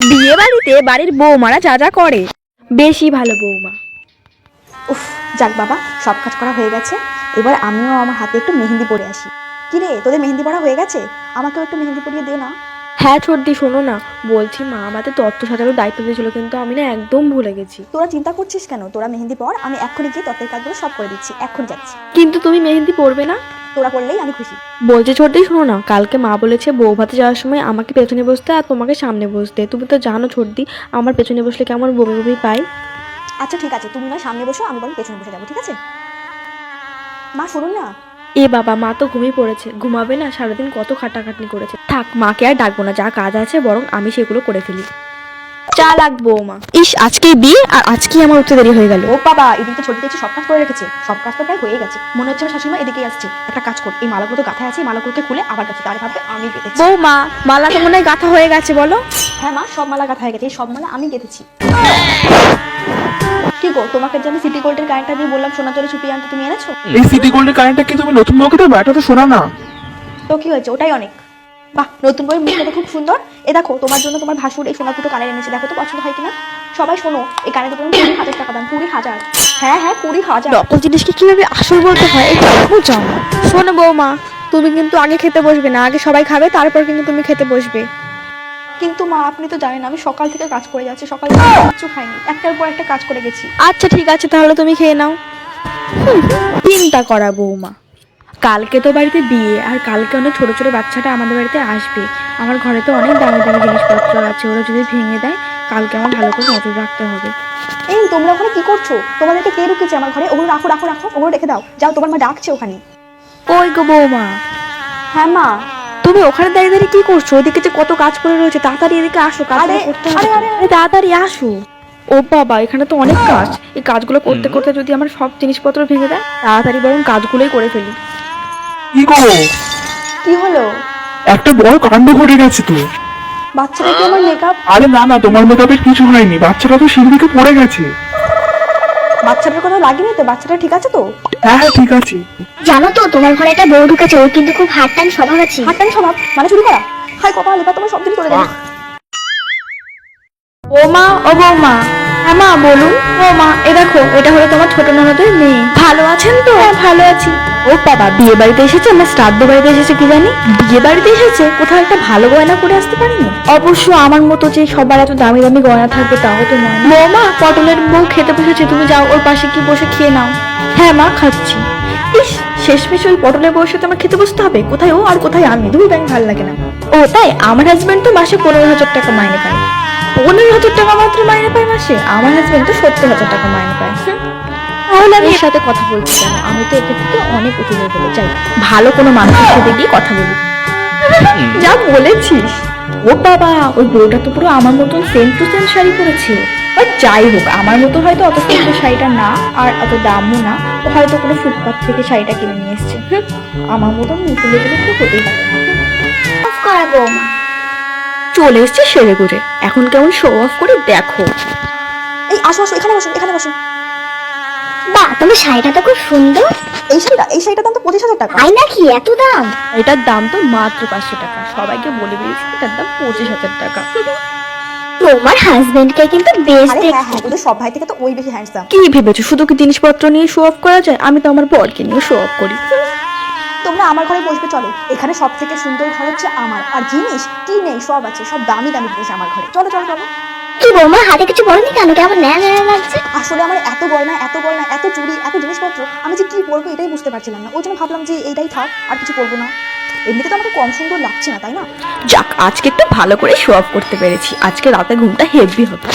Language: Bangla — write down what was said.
বিয়ে বাড়িতে বাড়ির বৌমারা যা যা করে বেশি ভালো বৌমা। উফ, যাক বাবা, সব কাজ করা হয়ে গেছে। এবার আমিও আমার হাতে একটু মেহেন্দি পরে আসি। কি রে, তোদের মেহেন্দি পরা হয়ে গেছে? আমাকেও একটু মেহেন্দি পরিয়ে দে না। হ্যাঁ ছোটদি, শোনো না, বলছি মা আমাদের তত্ত্ব সাজানোর দায়িত্ব দিয়েছিল, কিন্তু আমি না একদম ভুলে গেছি। তোরা চিন্তা করছিস কেন? তোরা মেহেন্দি পর, আমি এক্ষুনি গিয়ে তত্ত্বের কাজগুলো সব করে দিচ্ছি। এখন যাচ্ছি। কিন্তু তুমি মেহেন্দি পরবে না? তোরা করলেই আমি খুশি। বলছি ছোটদি, শোনো না, কালকে মা বলেছে বউ ভাতে যাওয়ার সময় আমাকে পেছনে বসতে আর তোমাকে সামনে বসতে। তুমি তো জানো ছোটদি, আমার পেছনে বসলে কেমন বমি বমি পাই। আচ্ছা ঠিক আছে, তুমি না সামনে বসো, আমি বরং পেছনে বসে যাবো, ঠিক আছে? মা শুনুন না। এ বাবা, মা তো ঘুমিয়ে পড়েছে। ঘুমাবে না? সারাদিন কত খাটাখাটনি করেছে। থাক, মাকে আর ডাকবো না, যা কাজ আছে বরং আমি সেগুলো করে ফেলি। চা লাগবো মা। ইস, আজকেই বিয়ে আর আজকেই আমার উঠতে দেরি হয়ে গেল। ও বাবা, এদিকে তো ছোট দেখছি সব কাজ করে রেখেছে। সব কাজ তো প্রায় হয়ে গেছে। মনে হচ্ছে আমার শাশুড়ি মা এদিকেই আসছে। একটা কাজ কর, এই মালাগুলো তো গাঁথা আছে, এই মালাগুলোকে খুলে আবার গাঁথি, তাহলে ভাববে আমি গেঁথেছি। বৌমা, মালা তো মনে হয় গাঁথা হয়ে গেছে, বলো। হ্যাঁ মা, সব মালা গাঁথা হয়ে গেছে, এই সব মালা আমি গেঁথেছি। কি গো, তোমাকে যে আমি সিটি গোল্ডের কারেন্টটা দিয়ে বললাম সোনা জলে ছুপিয়ে আনতে, তুমি এনেছো? এই সিটি গোল্ডের কারেন্টটা কি তুমি নতুন বউকে দেবে? এটা তো শোনা না। তো কি হয়েছে, ওটাই অনেক। বাহ, নতুন বইয়ের মুখটা তো খুব সুন্দর। এ দেখো, তোমার জন্য তোমার ভাসুর এই সোনা দুটো কানের এনেছে, দেখো তো পছন্দ হয় কিনা। সবাই শোনো, এই কানের দুটো 20,000 টাকা দাম। 20,000। হ্যাঁ হ্যাঁ, 20,000। নকল জিনিসকে কিভাবে আসল বলতে হয় এটা বুঝাও না। শোনো বৌমা, তুমি কিন্তু আগে খেতে বসবে না, আগে সবাই খাবে তারপর কিন্তু তুমি খেতে বসবে। কিন্তু মা, আপনি তো জানেন আমি সকাল থেকে কাজ করে যাচ্ছি, সকাল থেকে কিচ্ছু খাইনি, একটার পর একটা কাজ করে গেছি। আচ্ছা ঠিক আছে, তাহলে তুমি খেয়ে নাও। চিন্তা করা বৌমা, কালকে তো বাড়িতে বিয়ে, আর কালকে অনেক ছোট ছোট বাচ্চাটা আমাদের বাড়িতে আসবে। আমার ঘরে তো অনেক দামি দামি জিনিসপত্র আছে, ওরা যদি ভেঙে দেয় কালকে আমার ভালো করে নজর রাখতে হবে। এই তোমরা ওখানে কি করছো? তোমাদেরকে কে ঢুকেছে আমার ঘরে? ওগুলো রাখো রাখো রাখো, ওগুলো রেখে দাও। যাও, তোমার মা ডাকছে ওখানে। কই গো বৌমা, হ্যাঁ মা। তুমি ওখানে দাঁড়িয়ে দাঁড়িয়ে কি করছো? ওইদিকে যে কত কাজ করে রয়েছে, তাড়াতাড়ি এদিকে আসো, কাজগুলো আরে, করতে হবে। আরে, আরে, আরে তাড়াতাড়ি আসো। ও বাবা, এখানে তো অনেক কাজ। এই কাজগুলো করতে করতে যদি আমার সব জিনিসপত্র ভেঙে দেয়, তাড়াতাড়ি বরং কাজগুলোই করে ফেলি। কি গো, কি হলো? একটা বড় কাণ্ড ঘটে গেছে তো। বাচ্চাটা কি আমার মেকআপ? আরে না না, তোমার মেকআপের কিছু হয়নি, বাচ্চাটা তো সিঁড়ি থেকে পড়ে গেছে। বাচ্চাটার কথা লাগেনি তো? বাচ্চাটা ঠিক আছে তো? হ্যাঁ হ্যাঁ, ঠিক আছে। জানো তো তোমার ঘরে একটা বউ ঢুকেছে, ওর কিন্তু খুব হাট টান স্বভাব আছে। হাঁটান স্বভাব মানে চুরি করা? হাই কপাল, এবার তোমার সব দিন চলে যাবে। বৌমা, ও বৌমা। হ্যাঁ মা বলুন। বৌমা, এ দেখো, এটা হলো তোমার ছোট ননদের মেয়ে। ভালো আছেন তো? হ্যাঁ ভালো আছি। ও বাবা, বিয়ে বাড়িতে এসেছে না শ্রাদ্ধ বাড়িতে এসেছে কি জানি। বিয়ে বাড়িতে এসেছে, কোথাও একটা ভালো গয়না করে আসতে পারিনি? অবশ্য আমার মতো যে সবার এত দামি দামি গয়না থাকবে তাও তো নয়। বৌমা, পটলের বউ খেতে বসেছে, তুমি যাও ওর পাশে কি বসে খেয়ে নাও। হ্যাঁ মা, খাচ্ছি। ইস, শেষমেশ ওই পটলের বউয়ের সাথে আমার খেতে বসতে হবে? কোথায় ও আর কোথায় আমি, দুই ব্যাংক ভালো লাগে না। ও তাই? আমার হাজবেন্ড তো মাসে 15,000 টাকা মাইনে পায়। 15,000 টাকা মাত্র মাইনে পায় মাসে? আমার হাজবেন্ড তো 70,000 টাকা মাইনে পায়। তাহলে আমি এর সাথে কথা বলছি কেন? আমি তো একে থেকে অনেক উঁচু লেভেলে যাই, ভালো কোনো মানুষের সাথে গিয়ে কথা বলি। যা বলেছিস। ও বাবা, ওই বউটা তো পুরো আমার মতন সেম টু সেম শাড়ি পরেছে। বাট যাই হোক, আমার মতো হয়তো অত সুন্দর শাড়িটা না, আর অত দামও না। ও হয়তো কোনো ফুটপাথ থেকে শাড়িটা কিনে নিয়ে এসছে। আমার মতন উঁচু লেভেলে তো হতেই পারে না। অফ করা বৌমা। চলে এসছে সেরে গুজে, এখন কেমন শো অফ করে দেখো। এই আসো আসো, এখানে বসো, এখানে বসো। বাহ, তোমার শাড়িটা তো খুব সুন্দর। এই শাড়িটার দাম তো 25,000 টাকা। তাই নাকি? এত দাম? এটার দাম তো মাত্র 500 টাকা। সবাইকে বলে দিয়েছি এটার দাম 25,000 টাকা। তোমার হাজবেন্ডকে কিন্তু বেশ আরে হ্যাঁ দেখতে। হ্যাঁ, ওদের সব ভাই থেকে তো ওই বেশি হ্যান্ডসাম। কি ভেবেছো শুধু কি জিনিসপত্র নিয়ে শো অফ করা যায়? আমি তো আমার বরকে নিয়ে শো অফ করি। তোমরা আমার ঘরে বসবে, চলো। এখানে সব থেকে সুন্দর ঘর হচ্ছে আমার, আর জিনিস কি নেই সব আছে, সব দামি দামি জিনিস আমার ঘরে। চলো চলো চলো। কি বৌমা, হাতে কিছু বলেনি কেন? কেমন ন্যায় ন্যায় লাগছে। আসলে আমার এত গয়না, এত গয়না, এত চুড়ি, এত জিনিসপত্র, আমি যে কি পরবো এটাই বুঝতে পারছিলাম না। ওই জন্য ভাবলাম যে এইটাই থাক, আর কিছু পরবো না। এমনিতে তো আমাকে কম সুন্দর লাগছে না, তাই না? যাক, আজকে একটু ভালো করে শো অফ করতে পেরেছি। আজকে রাতে ঘুমটা হেভি হবে।